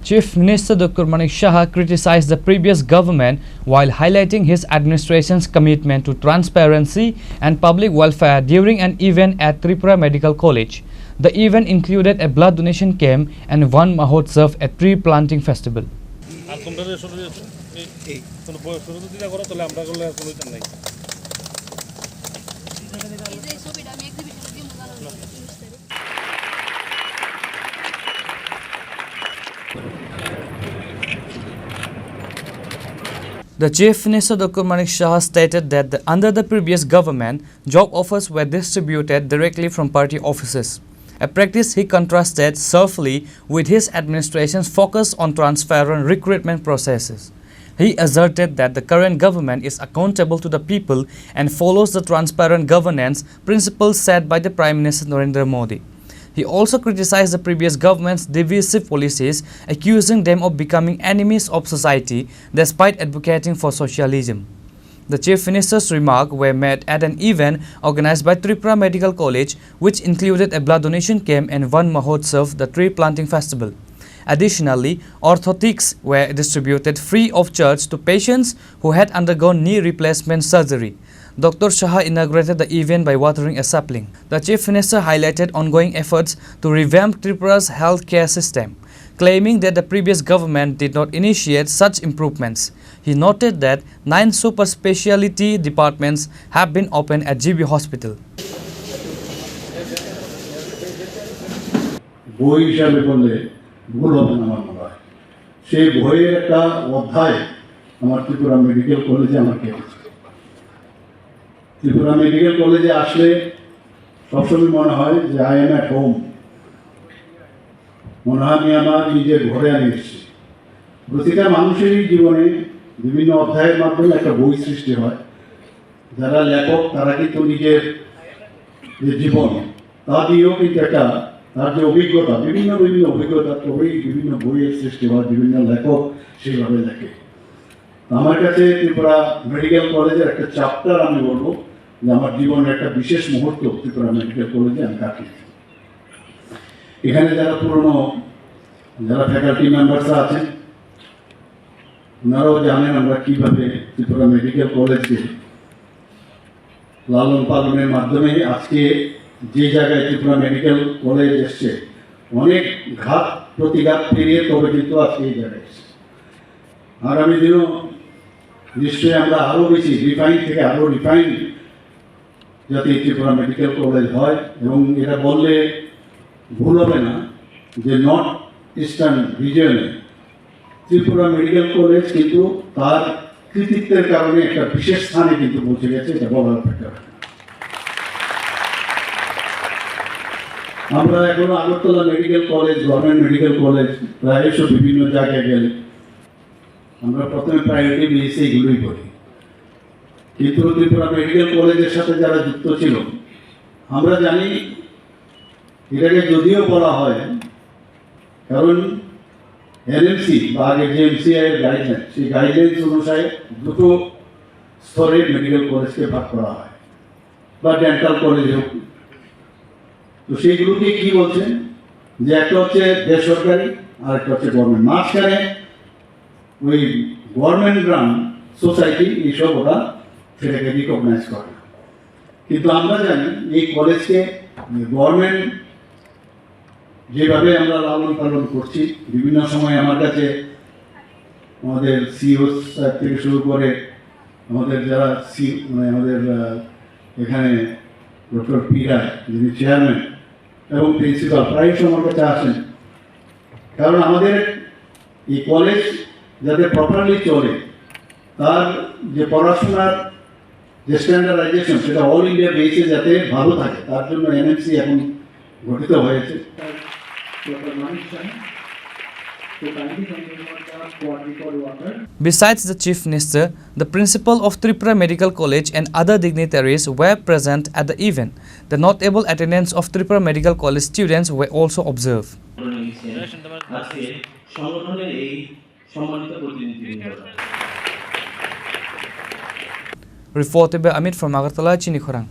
Chief Minister Dr. Manik Shah criticized the previous government while highlighting his administration's commitment to transparency and public welfare during an event at Tripura Medical College. The event included a blood donation camp and one Mahotsav, a tree planting festival. The Chief Minister Dr. Manik Shah stated that under the previous government, job offers were distributed directly from party offices, a practice he contrasted sharply with his administration's focus on transparent recruitment processes. He asserted that the current government is accountable to the people and follows the transparent governance principles set by the Prime Minister Narendra Modi. He also criticized the previous government's divisive policies, accusing them of becoming enemies of society despite advocating for socialism. The Chief Minister's remarks were made at an event organized by Tripura Medical College, which included a blood donation camp and one Mahotsav, the tree planting festival. Additionally, orthotics were distributed free of charge to patients who had undergone knee replacement surgery. Dr. Shah inaugurated the event by watering a sapling. The Chief Minister highlighted ongoing efforts to revamp Tripura's healthcare system, claiming that the previous government did not initiate such improvements. He noted that 9 super specialty departments have been opened at GB Hospital. Tripura Medical College আসলে সবসময় মনে হয় যে I am at home, মনে হয় আমি আমার নিজের ঘরে আমি এসেছি। প্রতিটা মানুষেরই জীবনে বিভিন্ন অধ্যায়ের মাধ্যমে একটা বই সৃষ্টি হয়। যারা লেখক তারা কিন্তু নিজের যে জীবন তা দিয়েও কিন্তু একটা তার যে অভিজ্ঞতা বিভিন্ন অভিজ্ঞতা তবেই বিভিন্ন বইয়ের সৃষ্টি হয়, বিভিন্ন লেখক সেইভাবে লেখে। আমার কাছে ত্রিপুরা মেডিকেল কলেজের একটা চ্যাপ্টার আমি বলবো যে আমার জীবনের একটা বিশেষ মুহূর্ত ত্রিপুরা মেডিকেল কলেজে আমি কাটিয়েছি। এখানে যারা পুরনো ফ্যাকাল্টি মেম্বারসরা আছেন ওনারাও জানেন আমরা কীভাবে ত্রিপুরা মেডিকেল কলেজকে লালন পালনের মাধ্যমে আজকে যে জায়গায় ত্রিপুরা মেডিকেল কলেজ এসছে অনেক ঘাত প্রতিঘাত পেরিয়ে তবে কিন্তু আজকে এই জায়গায় এসছে। আগামী দিনও নিশ্চয়ই আমরা আরও বেশি রিফাইন থেকে আরও রিফাইন যাতে ত্রিপুরা মেডিকেল কলেজ হয়, এবং এটা বললে ভুল হবে না যে নর্থ ইস্টার্ন রিজিয়নে ত্রিপুরা মেডিকেল কলেজ কিন্তু তার কৃতিত্বের কারণে একটা বিশেষ স্থানে কিন্তু পৌঁছে গেছে, এটা বলার অপেক্ষা। আমরা এখনো Agartala medical college, government medical college প্রায়শই বিভিন্ন জায়গায় গেলে আমরা প্রথমে প্রায়োরিটি বেসে এগুলোই করি, কিন্তু ত্রিপুরা মেডিকেল কলেজের সাথে যারা যুক্ত ছিল আমরা জানি এটাকে যদিও বলা হয়, কারণ এনএমসি বা আগে যে এমসিআই এর গাইডলাইন সেই গাইডলাইন্স অনুসারে দুটো স্তরে মেডিকেল কলেজকে ভাগ করা হয় বা ডেন্টাল কলেজ হোক। তো সেইগুলোকে কি বলছেন যে একটা হচ্ছে বেসরকারি আর একটা হচ্ছে গভর্নমেন্ট, মাঝখানে ওই গভর্নমেন্ট রান সোসাইটি এইসব ওরা সেটাকে রিকগনাইজ করে। কিন্তু আমরা জানি এই কলেজকে গভর্নমেন্ট যেভাবে আমরা লালন পালন করছি, বিভিন্ন সময় আমার কাছে আমাদের সিও থেকে শুরু করে আমাদের যারা আমাদের এখানে ডক্টর পি রায় যিনি চেয়ারম্যান এবং প্রিন্সিপাল প্রায়শই আমার কাছে আসেন, কারণ আমাদের এই কলেজ যাতে প্রপারলি চলে তার যে পড়াশোনার যে স্ট্যান্ডার্ডাইজেশন সেটা অল ইন্ডিয়া বেসে যাতে ভালো থাকে তার জন্য এনএমসি এখন গঠিত হয়েছে। Besides the Chief Minister, the Principal of Tripura Medical College and other dignitaries were present at the event. The notable attendance of Tripura Medical College students were also observed. Reported by Amit from Chini, Khorang.